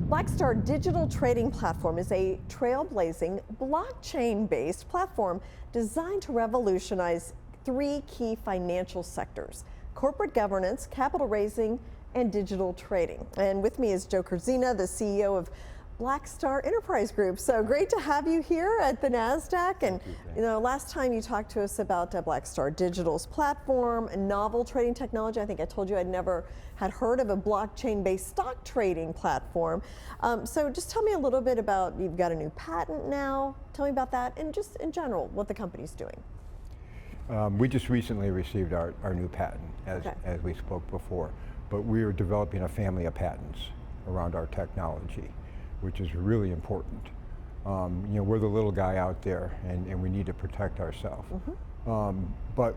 BlackStar digital trading platform is a trailblazing blockchain-based platform designed to revolutionize three key financial sectors: corporate governance, capital raising, and digital trading. And with me is Joe Kurczodyna, the CEO of BlackStar Enterprise Group. So great to have you here at the NASDAQ. And you know, last time you talked to us about BlackStar Digital's platform, a novel trading technology. I think I told you I'd never had heard of a blockchain-based stock trading platform. So just tell me a little bit about, you've got a new patent now. Tell me about that, and just in general, what the company's doing. We just recently received our new patent, as we spoke before. But we are developing a family of patents around our technology, which is really important. You know, we're the little guy out there, and we need to protect ourselves. But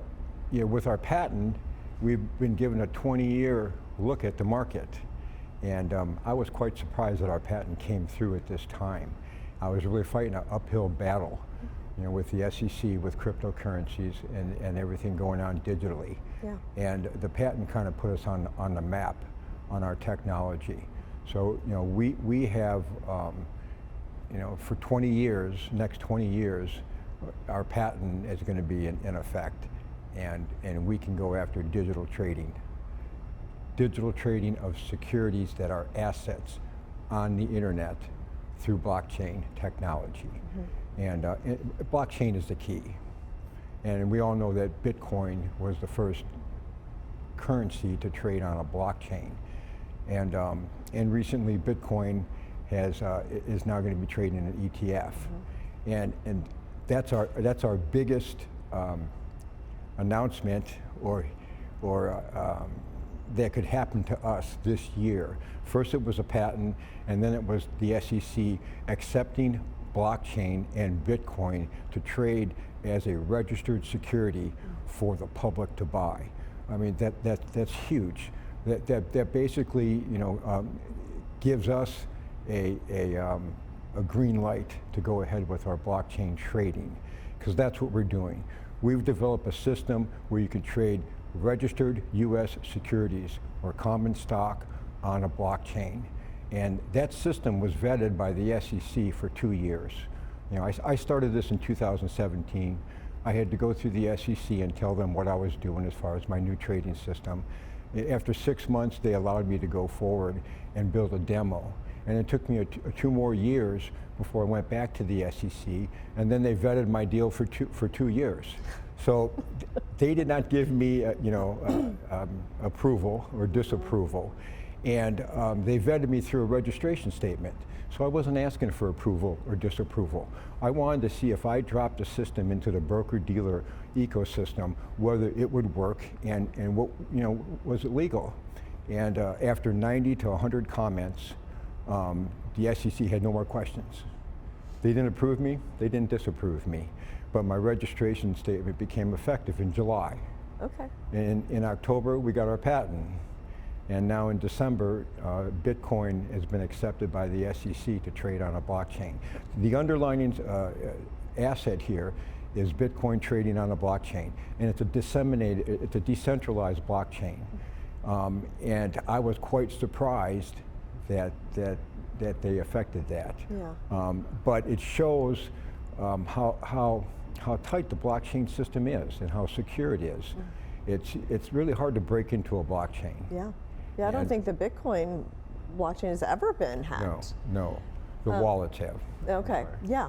you know, with our patent, we've been given a 20-year look at the market. And I was quite surprised that our patent came through at this time. I was really fighting an uphill battle, you know, with the SEC, with cryptocurrencies and everything going on digitally. Yeah. And the patent kind of put us on the map on our technology. So, you know, we have, you know, for 20 years, next 20 years, our patent is going to be in effect, and we can go after digital trading of securities that are assets on the internet through blockchain technology. And blockchain is the key. And we all know that Bitcoin was the first currency to trade on a blockchain. And recently Bitcoin is now going to be trading in an ETF. And that's our biggest announcement or that could happen to us this year. First it was a patent, and then it was the SEC accepting blockchain and Bitcoin to trade as a registered security for the public to buy. I mean, that's huge. That basically, you know, gives us a green light to go ahead with our blockchain trading, because that's what we're doing. We've developed a system where you can trade registered U.S. securities or common stock on a blockchain. And that system was vetted by the SEC for 2 years. You know, I started this in 2017. I had to go through the SEC and tell them what I was doing as far as my new trading system. After 6 months, they allowed me to go forward and build a demo. And it took me 2 more years before I went back to the SEC, and then they vetted my deal for 2 years. So they did not give me, you know, approval or disapproval. And they vetted me through a registration statement. So I wasn't asking for approval or disapproval. I wanted to see if I dropped a system into the broker-dealer ecosystem, whether it would work and what, you know, was it legal. And after 90 to 100 comments, the SEC had no more questions. They didn't approve me, they didn't disapprove me. But my registration statement became effective in July. Okay. And in October, we got our patent. And now in December, Bitcoin has been accepted by the SEC to trade on a blockchain. The underlying asset here is Bitcoin trading on a blockchain, and it's a decentralized blockchain. And I was quite surprised that they affected that. Yeah. But it shows how tight the blockchain system is and how secure it is. It's really hard to break into a blockchain. Yeah. Yeah, I don't think the Bitcoin blockchain has ever been hacked. No, the wallets have. Okay, yeah.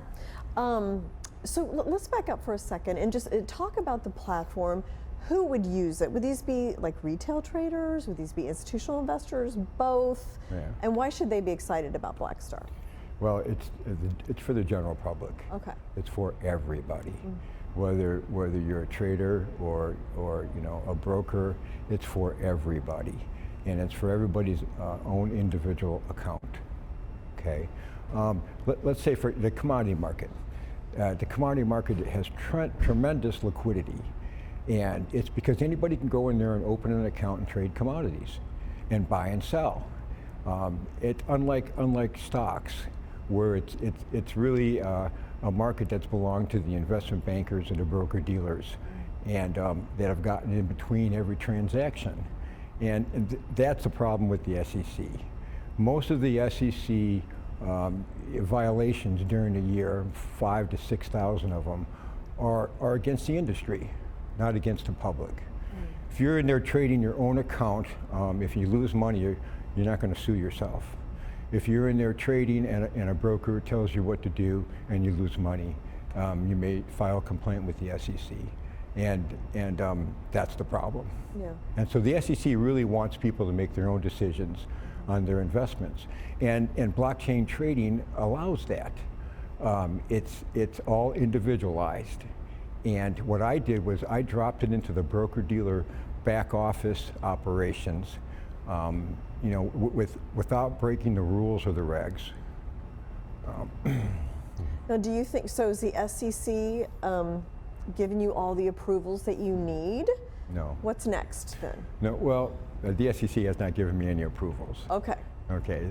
So let's back up for a second and just talk about the platform. Who would use it? Would these be like retail traders? Would these be institutional investors? Both? Yeah. And why should they be excited about BlackStar? Well, it's for the general public. Okay. It's for everybody. Whether you're a trader or you know, a broker, it's for everybody. And it's for everybody's own individual account, okay? Let's say for the commodity market. The commodity market has tremendous liquidity, and it's because anybody can go in there and open an account and trade commodities and buy and sell. It's unlike stocks, where it's really a market that's belonged to the investment bankers and the broker dealers, and that have gotten in between every transaction. And that's the problem with the SEC. Most of the SEC violations during the year, 5,000 to 6,000 of them, are against the industry, not against the public. If you're in there trading your own account, if you lose money, you're not going to sue yourself. If you're in there trading and a broker tells you what to do and you lose money, you may file a complaint with the SEC. And that's the problem. Yeah. And so the SEC really wants people to make their own decisions on their investments. And blockchain trading allows that. It's all individualized. And what I did was I dropped it into the broker-dealer back office operations, without breaking the rules or the regs. Now, do you think, so is the SEC giving you all the approvals that you need? No. What's next then? No, well, the SEC has not given me any approvals. Okay. Okay,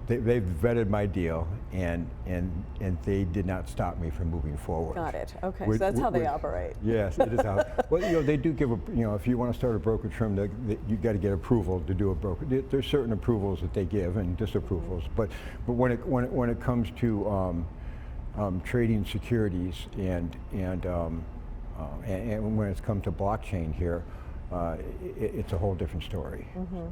they've vetted my deal, and they did not stop me from moving forward. Got it. Okay, so that's how they operate. Yes, it is how. Well, they do give if you want to start a brokerage firm, you got to get approval to do a broker. There's certain approvals that they give and disapprovals, but when it comes to trading securities and when it's come to blockchain here, it's a whole different story. Mm-hmm.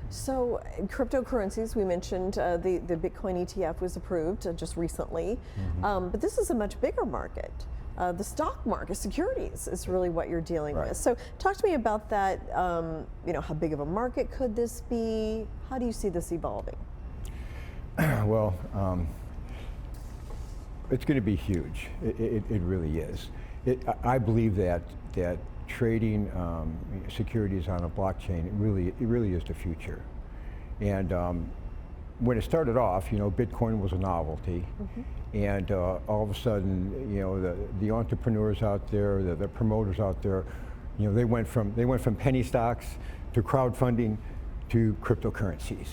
So cryptocurrencies, we mentioned the Bitcoin ETF was approved just recently, but this is a much bigger market. The stock market, securities, is really what you're dealing with. So talk to me about that. How big of a market could this be? How do you see this evolving? Well, it's going to be huge. It really is. I believe that trading securities on a blockchain, it really is the future. And when it started off, Bitcoin was a novelty, and all of a sudden, the entrepreneurs out there, the promoters out there, they went from penny stocks to crowdfunding to cryptocurrencies,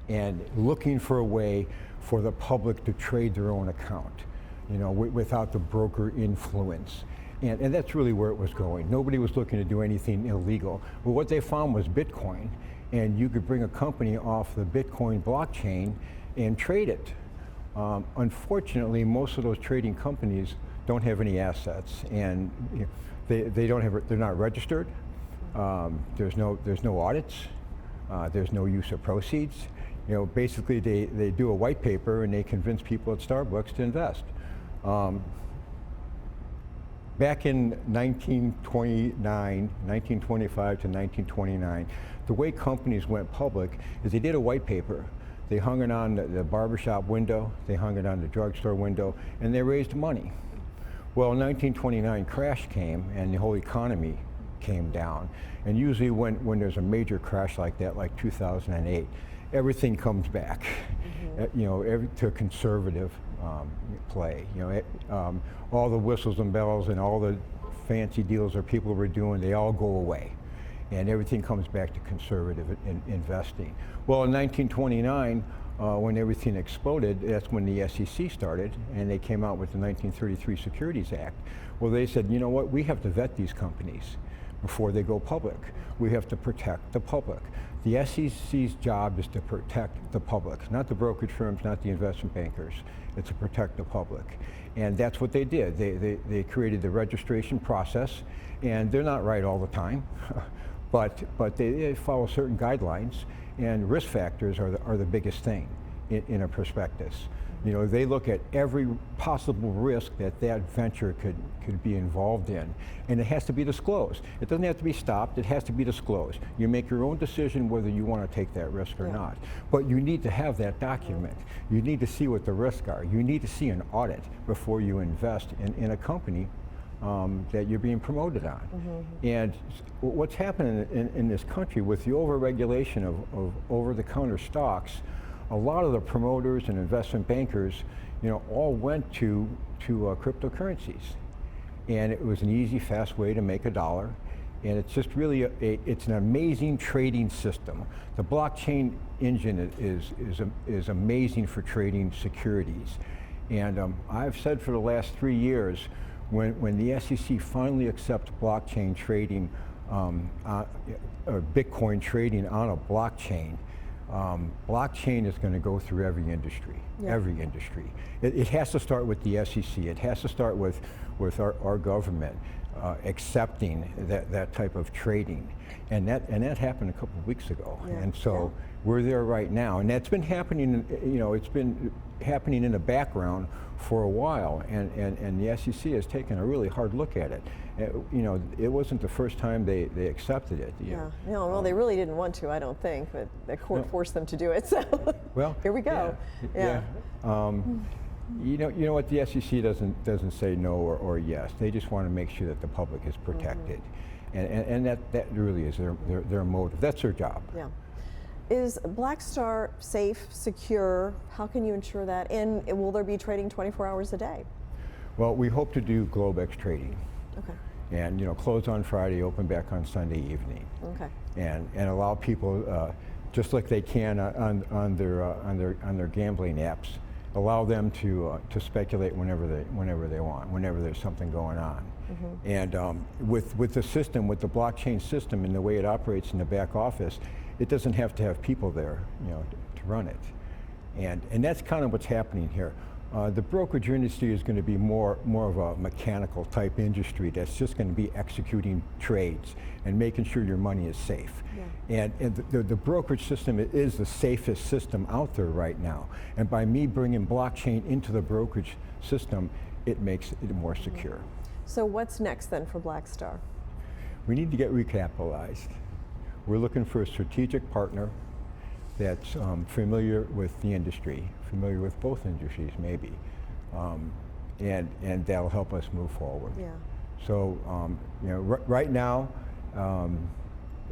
and looking for a way for the public to trade their own account, without the broker influence. And that's really where it was going. Nobody was looking to do anything illegal. But what they found was Bitcoin, and you could bring a company off the Bitcoin blockchain and trade it. Unfortunately, most of those trading companies don't have any assets, and they're not registered. There's no audits. There's no use of proceeds. Basically they do a white paper and they convince people at Starbucks to invest. Back in 1925 to 1929, the way companies went public is they did a white paper. They hung it on the barbershop window, they hung it on the drugstore window, and they raised money. Well, in 1929, crash came and the whole economy came down. And usually when there's a major crash like that, like 2008, everything comes back, to a conservative play. All the whistles and bells and all the fancy deals that people were doing, they all go away, and everything comes back to conservative investing. Well, in 1929, when everything exploded, that's when the SEC started, and they came out with the 1933 Securities Act. Well, they said, you know what, we have to vet these companies before they go public. We have to protect the public. The SEC's job is to protect the public, not the brokerage firms, not the investment bankers. It's to protect the public. And that's what they did. They created the registration process, and they're not right all the time, but they follow certain guidelines, and risk factors are the biggest thing in a prospectus. They look at every possible risk that venture could be involved in, and it has to be disclosed. It doesn't have to be stopped, it has to be disclosed. You make your own decision whether you want to take that risk or not. But you need to have that document. You need to see what the risks are. You need to see an audit before you invest in a company that you're being promoted on. And what's happening in this country with the over-regulation of over-the-counter stocks, a lot of the promoters and investment bankers, all went to cryptocurrencies, and it was an easy, fast way to make $1. And it's just really it's an amazing trading system. The blockchain engine is amazing for trading securities. And I've said for the last 3 years, when the SEC finally accepts blockchain trading, Bitcoin trading on a blockchain, blockchain is going to go through every industry. Yeah. Every industry. It has to start with the SEC. It has to start with our government accepting that type of trading, and that happened a couple of weeks ago. Yeah. And so we're there right now, and that's been happening. It's been happening in the background for a while, and the SEC has taken a really hard look at it. It wasn't the first time they accepted it. Yeah. No, well, they really didn't want to, I don't think, but the court forced them to do it. So well, here we go. Yeah. You know what, the SEC doesn't say no or yes. They just want to make sure that the public is protected, and that really is their motive. That's their job. Yeah. Is BlackStar safe, secure? How can you ensure that? And will there be trading 24 hours a day? Well, we hope to do Globex trading. Okay. And close on Friday, open back on Sunday evening. Okay. And allow people, just like they can on their gambling apps, allow them to speculate whenever they want, whenever there's something going on. And with the system, with the blockchain system and the way it operates in the back office, it doesn't have to have people there, to run it. And that's kind of what's happening here. The brokerage industry is going to be more of a mechanical type industry that's just going to be executing trades and making sure your money is safe. Yeah. And the brokerage system is the safest system out there right now. And by me bringing blockchain into the brokerage system, it makes it more secure. So what's next then for BlackStar? We need to get recapitalized. We're looking for a strategic partner that's familiar with the industry, familiar with both industries maybe, and that'll help us move forward. Yeah. So right now,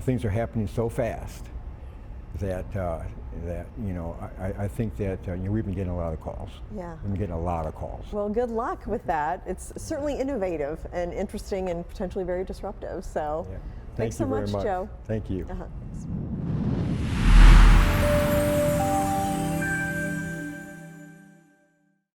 things are happening so fast that I think that we've been getting a lot of calls. Yeah. We've been getting a lot of calls. Well, good luck with that. It's certainly innovative and interesting and potentially very disruptive. So, Yeah. thanks so much, Joe. Thank you.